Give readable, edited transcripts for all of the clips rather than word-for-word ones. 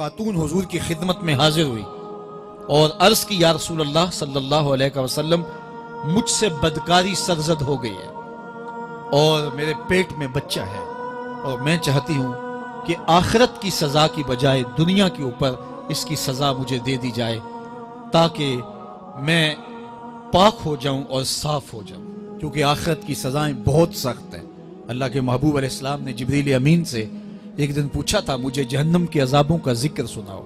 خاتون حضور کی خدمت میں حاضر ہوئی اور عرض کی یا رسول اللہ صلی اللہ علیہ وسلم مجھ سے بدکاری سرزد ہو گئی ہے اور میرے پیٹ میں بچہ ہے اور میں چاہتی ہوں کہ آخرت کی سزا کی بجائے دنیا کے اوپر اس کی سزا مجھے دے دی جائے تاکہ میں پاک ہو جاؤں اور صاف ہو جاؤں، کیونکہ آخرت کی سزائیں بہت سخت ہیں۔ اللہ کے محبوب علیہ السلام نے جبریل امین سے ایک دن پوچھا تھا مجھے جہنم کے عذابوں کا ذکر سناؤ،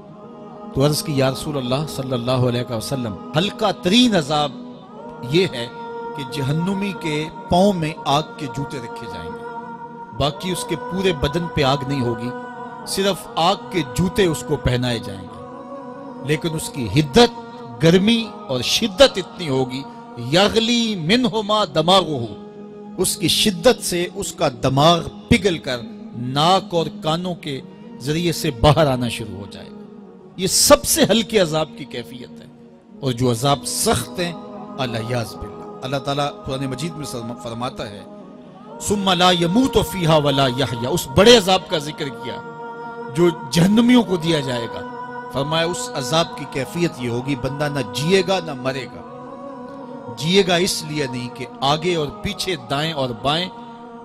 تو عرض کی یا رسول اللہ صلی اللہ علیہ وسلم ہلکا ترین عذاب یہ ہے کہ جہنمی کے پاؤں میں آگ کے جوتے رکھے جائیں گے، باقی اس کے پورے بدن پہ آگ نہیں ہوگی، صرف آگ کے جوتے اس کو پہنائے جائیں گے، لیکن اس کی حدت، گرمی اور شدت اتنی ہوگی یغلی منہما دماغہ، اس کی شدت سے اس کا دماغ پگھل کر ناک اور کانوں کے ذریعے سے باہر آنا شروع ہو جائے گا۔ یہ سب سے ہلکے عذاب کی کیفیت ہے، اور جو عذاب سخت ہیں الیاذ باللہ، اللہ تعالیٰ قرآن مجید میں فرماتا ہے ثم لا يموت فیہا ولا یحیا، اس بڑے عذاب کا ذکر کیا جو جہنمیوں کو دیا جائے گا، فرمایا اس عذاب کی کیفیت یہ ہوگی بندہ نہ جیے گا نہ مرے گا۔ جیے گا اس لیے نہیں کہ آگے اور پیچھے دائیں اور بائیں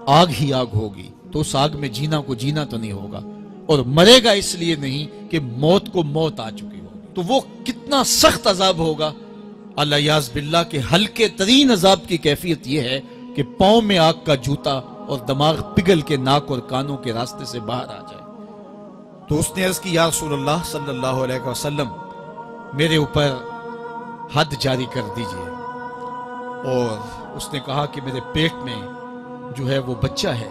آگ ہی آگ ہوگی، تو اس آگ میں جینا کو جینا تو نہیں ہوگا، اور مرے گا اس لیے نہیں کہ موت کو موت آ چکی ہوگی۔ تو وہ کتنا سخت عذاب ہوگا الیاذ باللہ کہ ہلکے ترین عذاب کی کیفیت یہ ہے کہ پاؤں میں آگ کا جوتا اور دماغ پگھل کے ناک اور کانوں کے راستے سے باہر آ جائے۔ تو اس نے عرض کی یا رسول اللہ صلی اللہ علیہ وسلم میرے اوپر حد جاری کر دیجئے، اور اس نے کہا کہ میرے پیٹ میں جو ہے وہ بچہ ہے۔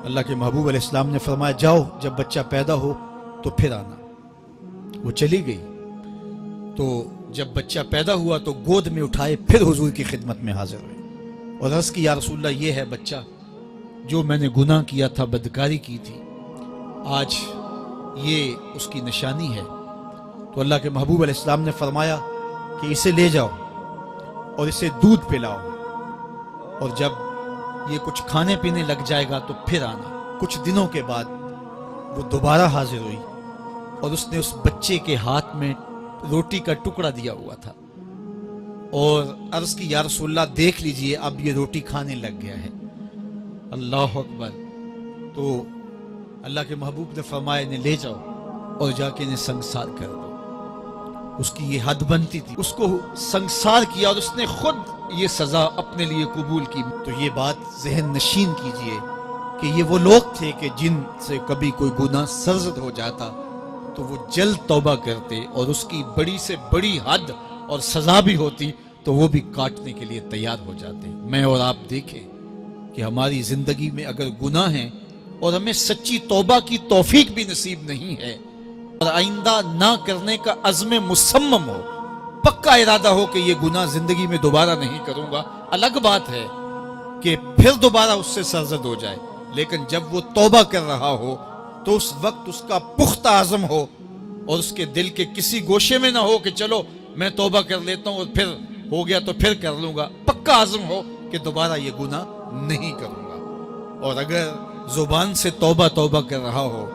اللہ کے محبوب علیہ السلام نے فرمایا جاؤ جب بچہ پیدا ہو تو پھر آنا۔ وہ چلی گئی، تو جب بچہ پیدا ہوا تو گود میں اٹھائے پھر حضور کی خدمت میں حاضر ہوئے اور عرض کی یا رسول اللہ یہ ہے بچہ جو میں نے گناہ کیا تھا، بدکاری کی تھی، آج یہ اس کی نشانی ہے۔ تو اللہ کے محبوب علیہ السلام نے فرمایا کہ اسے لے جاؤ اور اسے دودھ پلاؤ، اور جب یہ کچھ کھانے پینے لگ جائے گا تو پھر آنا۔ کچھ دنوں کے بعد وہ دوبارہ حاضر ہوئی اور اس نے اس بچے کے ہاتھ میں روٹی کا ٹکڑا دیا ہوا تھا، اور عرض کی یا رسول اللہ دیکھ لیجئے اب یہ روٹی کھانے لگ گیا ہے۔ اللہ اکبر۔ تو اللہ کے محبوب نے فرمایا انہیں لے جاؤ اور جا کے انہیں سنگسار کر دو۔ اس کی یہ حد بنتی تھی، اس کو سنگسار کیا اور اس نے خود یہ سزا اپنے لیے قبول کی۔ تو یہ بات ذہن نشین کیجئے کہ یہ وہ لوگ تھے کہ جن سے کبھی کوئی گناہ سرزد ہو جاتا تو وہ جلد توبہ کرتے، اور اس کی بڑی سے بڑی حد اور سزا بھی ہوتی تو وہ بھی کاٹنے کے لیے تیار ہو جاتے۔ میں اور آپ دیکھیں کہ ہماری زندگی میں اگر گناہ ہیں اور ہمیں سچی توبہ کی توفیق بھی نصیب نہیں ہے اور آئندہ نہ کرنے کا عزم مصمم ہو، پکا ارادہ ہو کہ یہ گناہ زندگی میں دوبارہ نہیں کروں گا، الگ بات ہے کہ پھر دوبارہ اس سے سرزد ہو جائے، لیکن جب وہ توبہ کر رہا ہو تو اس وقت اس کا پختہ عزم ہو اور اس کے دل کے کسی گوشے میں نہ ہو کہ چلو میں توبہ کر لیتا ہوں اور پھر ہو گیا تو پھر کر لوں گا، پکا عزم ہو کہ دوبارہ یہ گناہ نہیں کروں گا۔ اور اگر زبان سے توبہ توبہ کر رہا ہو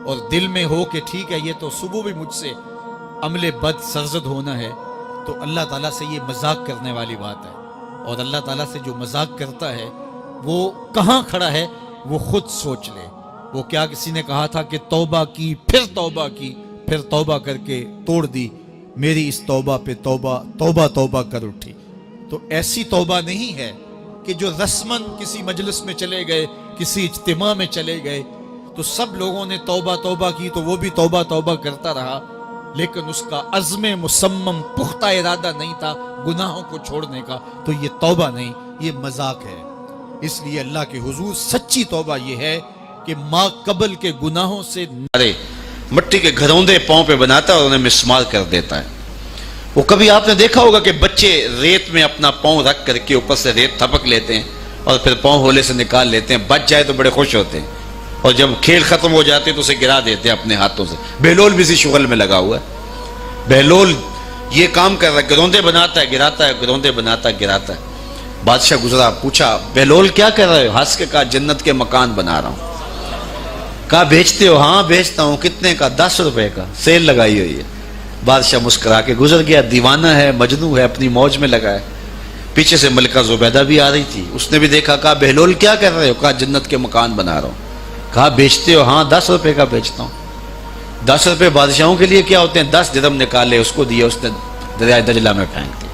اور دل میں ہو کہ ٹھیک ہے یہ تو صبح بھی مجھ سے عمل بد سرزد ہونا ہے، تو اللہ تعالیٰ سے یہ مذاق کرنے والی بات ہے، اور اللہ تعالیٰ سے جو مذاق کرتا ہے وہ کہاں کھڑا ہے وہ خود سوچ لے۔ وہ کیا کسی نے کہا تھا کہ توبہ کی پھر توبہ کر کے توڑ دی، میری اس توبہ پہ توبہ کر اٹھی۔ تو ایسی توبہ نہیں ہے کہ جو رسماً کسی مجلس میں چلے گئے، کسی اجتماع میں چلے گئے تو سب لوگوں نے توبہ کی تو وہ بھی توبہ کرتا رہا، لیکن اس کا عزم مصمم پختہ ارادہ نہیں تھا گناہوں کو چھوڑنے کا، تو یہ توبہ نہیں، یہ مذاق ہے۔ اس لیے اللہ کے حضور سچی توبہ یہ ہے کہ ماں قبل کے گناہوں سے مٹی کے گھروندے پاؤں پہ بناتا ہے اور انہیں مسمار کر دیتا ہے۔ وہ کبھی آپ نے دیکھا ہوگا کہ بچے ریت میں اپنا پاؤں رکھ کر کے اوپر سے ریت تھپک لیتے ہیں اور پھر پاؤں ہولے سے نکال لیتے ہیں، بچ جائے تو بڑے خوش ہوتے ہیں، اور جب کھیل ختم ہو جاتے تو اسے گرا دیتے ہیں اپنے ہاتھوں سے۔ بہلول بھی اسی شغل میں لگا ہوا ہے، بہلول یہ کام کر رہا ہے، گروندے بناتا ہے گراتا ہے، گروندے بناتا ہے گراتا ہے۔ بادشاہ گزرا، پوچھا بہلول کیا کر رہے ہو؟ ہنس کے کہا جنت کے مکان بنا رہا ہوں۔ کہا بیچتے ہو؟ ہاں بیچتا ہوں. کتنے کا؟ 10 روپے کا، سیل لگائی ہوئی ہے. بادشاہ مسکرا کے گزر گیا. دیوانہ ہے، مجنوں ہے، اپنی موج میں لگا ہے. پیچھے سے ملکہ زبیدہ بھی آ رہی تھی. اس نے بھی دیکھا. کہا بہلول کیا کر رہے ہو؟ کہا جنت کے مکان بنا رہا ہوں. کہا بیچتے ہو؟ ہاں 10 روپے کا بیچتا ہوں. 10 روپے بادشاہوں کے لیے کیا ہوتے ہیں؟ 10 درہم نکالے، اس کو دیے، اس نے دریائے دجلہ میں پھینک دی.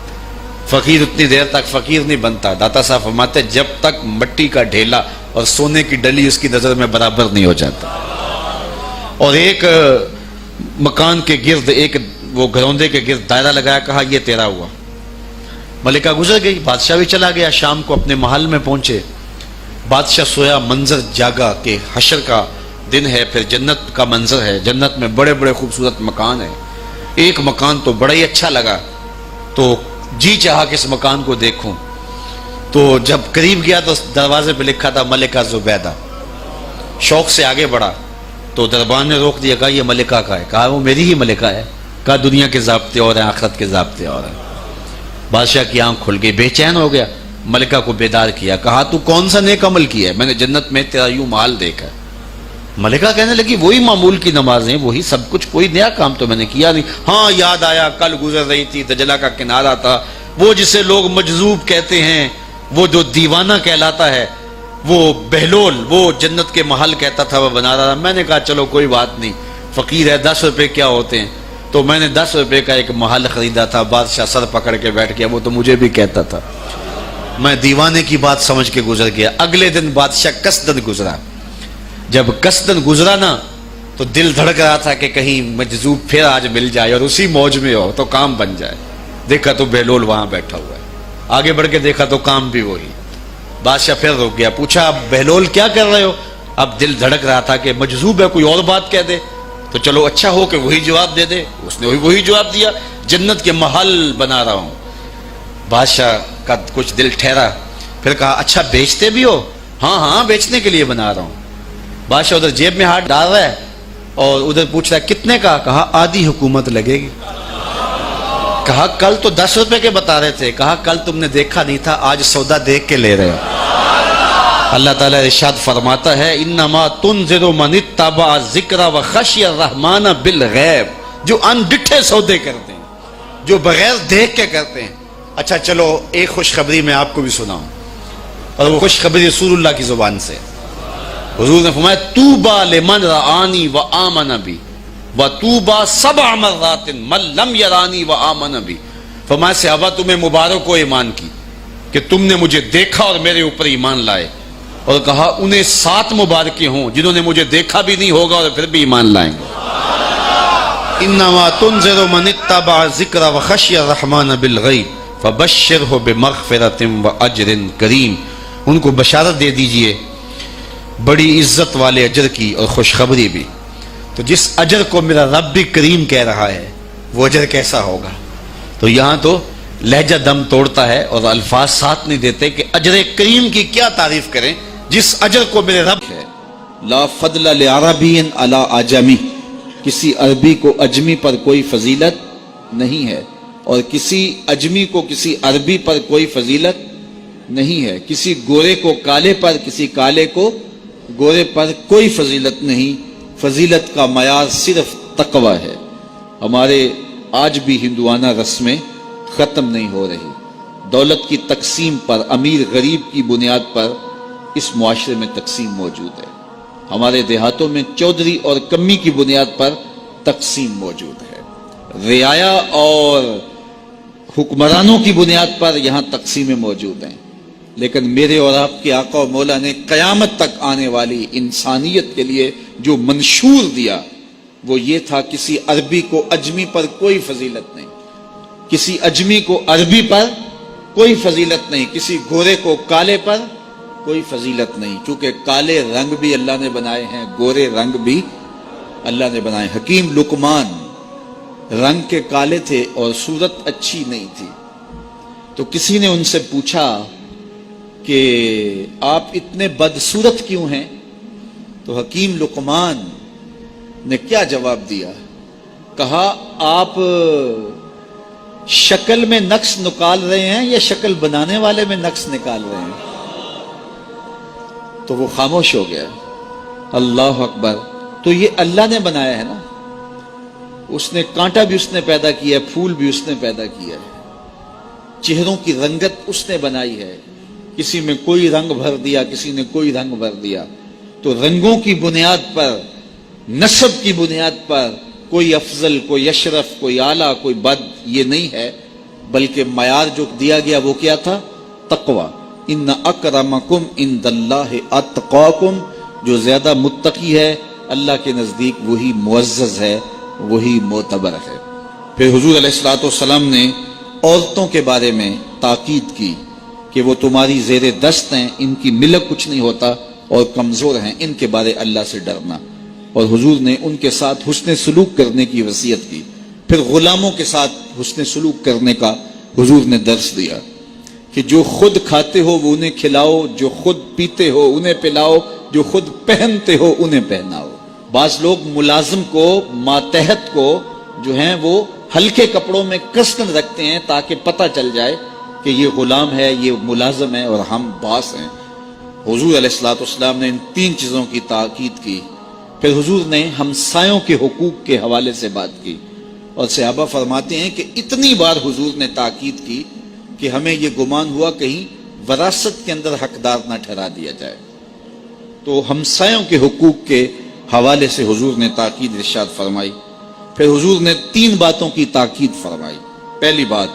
فقیر اتنی دیر تک فقیر نہیں بنتا. داتا صاحب فرماتے جب تک مٹی کا ڈھیلا اور سونے کی ڈلی اس کی نظر میں برابر نہیں ہو جاتا. اور ایک مکان کے گرد، ایک وہ گھروندے کے گرد دائرہ لگایا. کہا یہ تیرا ہوا. ملکہ گزر گئی. بادشاہ بھی چلا گیا. شام کو اپنے محل میں پہنچے. بادشاہ سویا. منظر جاگا کہ حشر کا دن ہے، پھر جنت کا منظر ہے. جنت میں بڑے بڑے خوبصورت مکان ہیں. ایک مکان تو بڑا ہی اچھا لگا، تو جی چاہا کہ اس مکان کو دیکھوں. تو جب قریب گیا تو دروازے پہ لکھا تھا ملکہ زبیدہ. شوق سے آگے بڑھا تو دربان نے روک دیا. کہا یہ ملکہ کا ہے. کہا وہ میری ہی ملکہ ہے. کہا دنیا کے ضابطے اور ہیں، آخرت کے ضابطے اور ہیں. بادشاہ کی آنکھ کھل گئی، بے چین ہو گیا. ملکہ کو بیدار کیا. کہا تو کون سا نیک عمل کیا ہے؟ میں نے جنت میں تیرا یوں محل دیکھا. ملکہ کہنے لگی وہی معمول کی نمازیں، وہی سب کچھ، کوئی نیا کام تو میں نے کیا نہیں. ہاں یاد آیا، کل گزر رہی تھی، دجلہ کا کنارہ تھا، وہ جسے لوگ مجذوب کہتے ہیں، وہ جو دیوانہ کہلاتا ہے، وہ بہلول، وہ جنت کے محل کہتا تھا، وہ بنا رہا تھا. میں نے کہا چلو کوئی بات نہیں، فقیر ہے، 10 روپے کیا ہوتے ہیں. تو میں نے 10 روپے کا ایک محل خریدا تھا. بادشاہ سر پکڑ کے بیٹھ گیا. وہ تو مجھے بھی کہتا تھا. میں دیوانے کی بات سمجھ کے گزر گیا. اگلے دن بادشاہ قصدن گزرا. جب قصدن گزرا نا تو دل دھڑک رہا تھا کہ کہیں مجذوب پھر آج مل جائے اور اسی موج میں ہو تو کام بن جائے. دیکھا تو بہلول وہاں بیٹھا ہوا ہے. آگے بڑھ کے دیکھا تو کام بھی وہی. بادشاہ پھر رک گیا. پوچھا اب بہلول کیا کر رہے ہو؟ اب دل دھڑک رہا تھا کہ مجذوب ہے، کوئی اور بات کہہ دے تو چلو اچھا ہو کہ وہی جواب دے دے. اس نے وہی جواب دیا، جنت کے محل بنا رہا ہوں. بادشاہ کا کچھ دل ٹھہرا. پھر کہا اچھا بیچتے بھی ہو؟ ہاں ہاں بیچنے کے لیے بنا رہا ہوں. بادشاہ ادھر جیب میں ہاتھ ڈال رہا ہے اور ادھر پوچھ رہا ہے کتنے کا؟ کہا آدھی حکومت لگے گی. کہا کل تو 10 روپے کے بتا رہے تھے. کہا کل تم نے دیکھا نہیں تھا، آج سودا دیکھ کے لے رہے ہو. اللہ تعالیٰ ارشاد فرماتا ہے انما تنذر من اتبع ذکر وخشی الرحمن بالغیب. جو ان ڈٹھے سودے کرتے ہیں، جو بغیر دیکھ کے کرتے ہیں. اچھا چلو ایک خوشخبری میں آپ کو بھی سناؤں، اور وہ خوشخبری رسول اللہ کی زبان سے. حضور نے فرمایا طوبی لمن رآنی وآمن بی وطوبی 7 مرات من لم یرانی وآمن بی. فرمایا صحابہ تمہیں مبارک ہو ایمان کی کہ تم نے مجھے دیکھا اور میرے اوپر ایمان لائے. اور کہا انہیں 7 مبارکیں ہوں جنہوں نے مجھے دیکھا بھی نہیں ہوگا اور پھر بھی ایمان لائیں گے. انما تنذر من اتبع ذکر وخشی الرحمن بالغیب فبشرہ بمغفرۃ واجر کریم. ان کو بشارت دے دیجئے بڑی عزت والے اجر کی اور خوشخبری بھی. تو جس اجر کو میرا رب بھی کریم کہہ رہا ہے وہ اجر کیسا ہوگا. تو یہاں تو لہجہ دم توڑتا ہے اور الفاظ ساتھ نہیں دیتے کہ اجر کریم کی کیا تعریف کریں جس اجر کو میرے رب ہے. لا فضل لعربی علی اعجمی. کسی عربی کو اجمی پر کوئی فضیلت نہیں ہے، اور کسی اجمی کو کسی عربی پر کوئی فضیلت نہیں ہے. کسی گورے کو کالے پر، کسی کالے کو گورے پر کوئی فضیلت نہیں. فضیلت کا معیار صرف تقوی ہے. ہمارے آج بھی ہندوانہ رسمیں ختم نہیں ہو رہی. دولت کی تقسیم پر، امیر غریب کی بنیاد پر اس معاشرے میں تقسیم موجود ہے. ہمارے دیہاتوں میں چودھری اور کمی کی بنیاد پر تقسیم موجود ہے. رعایا اور حکمرانوں کی بنیاد پر یہاں تقسیمیں موجود ہیں. لیکن میرے اور آپ کے آقا و مولا نے قیامت تک آنے والی انسانیت کے لیے جو منشور دیا وہ یہ تھا کسی عربی کو اجمی پر کوئی فضیلت نہیں، کسی اجمی کو عربی پر کوئی فضیلت نہیں، کسی گورے کو کالے پر کوئی فضیلت نہیں. چونکہ کالے رنگ بھی اللہ نے بنائے ہیں، گورے رنگ بھی اللہ نے بنائے. حکیم لقمان رنگ کے کالے تھے اور صورت اچھی نہیں تھی. تو کسی نے ان سے پوچھا کہ آپ اتنے بدصورت کیوں ہیں؟ تو حکیم لقمان نے کیا جواب دیا؟ کہا آپ شکل میں نقص نکال رہے ہیں یا شکل بنانے والے میں نقص نکال رہے ہیں؟ تو وہ خاموش ہو گیا. اللہ اکبر. تو یہ اللہ نے بنایا ہے نا, اس نے کانٹا بھی اس نے پیدا کیا ہے, پھول بھی اس نے پیدا کیا ہے, چہروں کی رنگت اس نے بنائی ہے, کسی میں کوئی رنگ بھر دیا, کسی نے کوئی رنگ بھر دیا. تو رنگوں کی بنیاد پر, نسب کی بنیاد پر کوئی افضل, کوئی اشرف, کوئی اعلیٰ, کوئی بد, یہ نہیں ہے, بلکہ معیار جو دیا گیا وہ کیا تھا؟ تقوی. ان اکرمکم عند اللہ اتقاکم, جو زیادہ متقی ہے اللہ کے نزدیک وہی معزز ہے, وہی معتبر ہے. پھر حضور علیہ الصلوۃ والسلام نے عورتوں کے بارے میں تاکید کی کہ وہ تمہاری زیر دست ہیں, ان کی ملک کچھ نہیں ہوتا اور کمزور ہیں, ان کے بارے اللہ سے ڈرنا. اور حضور نے ان کے ساتھ حسن سلوک کرنے کی وصیت کی. پھر غلاموں کے ساتھ حسن سلوک کرنے کا حضور نے درس دیا کہ جو خود کھاتے ہو وہ انہیں کھلاؤ, جو خود پیتے ہو انہیں پلاؤ, جو خود پہنتے ہو انہیں پہناؤ. بعض لوگ ملازم کو, ماتحت کو جو ہیں وہ ہلکے کپڑوں میں کسن رکھتے ہیں تاکہ پتہ چل جائے کہ یہ غلام ہے, یہ ملازم ہے اور ہم باس ہیں. حضور علیہ الصلوۃ والسلام نے ان 3 چیزوں کی تاکید کی. پھر حضور نے ہمسایوں کے حقوق کے حوالے سے بات کی, اور صحابہ فرماتے ہیں کہ اتنی بار حضور نے تاکید کی کہ ہمیں یہ گمان ہوا کہیں وراثت کے اندر حقدار نہ ٹھہرا دیا جائے. تو ہمسایوں کے حقوق کے حوالے سے حضور نے تاکید ارشاد فرمائی. پھر حضور نے 3 باتوں کی تاکید فرمائی. پہلی بات,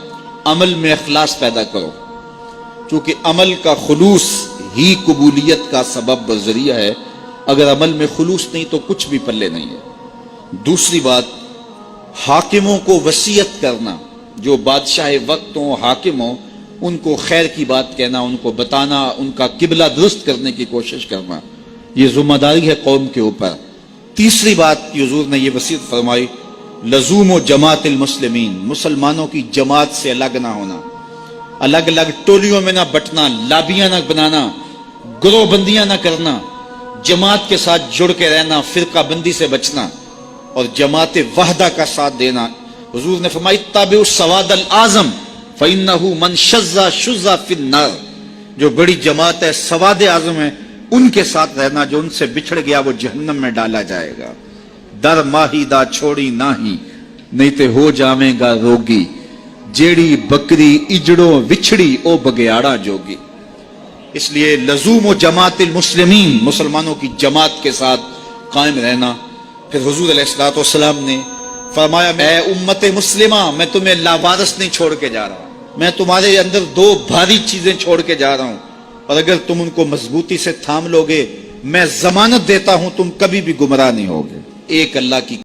عمل میں اخلاص پیدا کرو, چونکہ عمل کا خلوص ہی قبولیت کا سبب و ذریعہ ہے. اگر عمل میں خلوص نہیں تو کچھ بھی پلے نہیں ہے. دوسری بات, حاکموں کو وصیت کرنا, جو بادشاہ وقت ہوں, حاکم ہوں, ان کو خیر کی بات کہنا, ان کو بتانا, ان کا قبلہ درست کرنے کی کوشش کرنا, یہ ذمہ داری ہے قوم کے اوپر. تیسری بات کی حضور نے یہ وصیت فرمائی, لزوم و جماعت المسلمین, مسلمانوں کی جماعت سے الگ نہ ہونا, الگ الگ ٹولیوں میں نہ بٹنا, لابیاں نہ بنانا, گروہ بندیاں نہ کرنا, جماعت کے ساتھ جڑ کے رہنا, فرقہ بندی سے بچنا اور جماعت وحدہ کا ساتھ دینا. حضور نے فرمائی, تابعوا السواد الاعظم فإنہ من شذ شذ فی النار, جو بڑی جماعت ہے, سواد اعظم ہے, ان کے ساتھ رہنا, جو ان سے بچھڑ گیا وہ جہنم میں ڈالا جائے گا. در ماہی دا چھوڑی ناہی, نہیں تے ہو جاویں گا روگی, جیڑی بکری اجڑوں وچھڑی او بگیاڑا جوگی. اس لیے لزوم و جماعت المسلمین, مسلمانوں کی جماعت کے ساتھ قائم رہنا. پھر حضور علیہ الصلوۃ والسلام نے فرمایا, اے امت مسلمہ, میں تمہیں لاوارث نہیں چھوڑ کے جا رہا, میں تمہارے اندر 2 بھاری چیزیں چھوڑ کے جا رہا ہوں, اور اگر تم ان کو مضبوطی سے تھام لوگے, میں ضمانت دیتا ہوں تم کبھی بھی گمراہ نہیں ہوگے. ایک اللہ کی